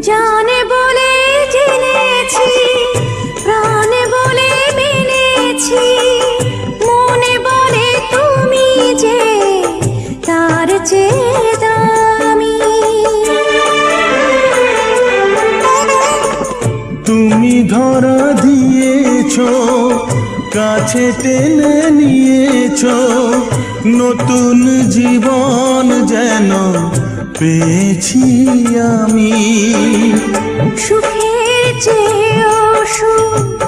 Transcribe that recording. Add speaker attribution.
Speaker 1: জানে বলে জেনেছি, প্রাণে বলে মেনেছি, মনে বলে তুমি যে তার চেয়ে দামি।
Speaker 2: তুমি ধরা দিয়েছো, কাছে টেনে নিয়েছো, নতুন জীবন যেন পেয়েছি আমি।
Speaker 1: সুখের চেয়েও সুখ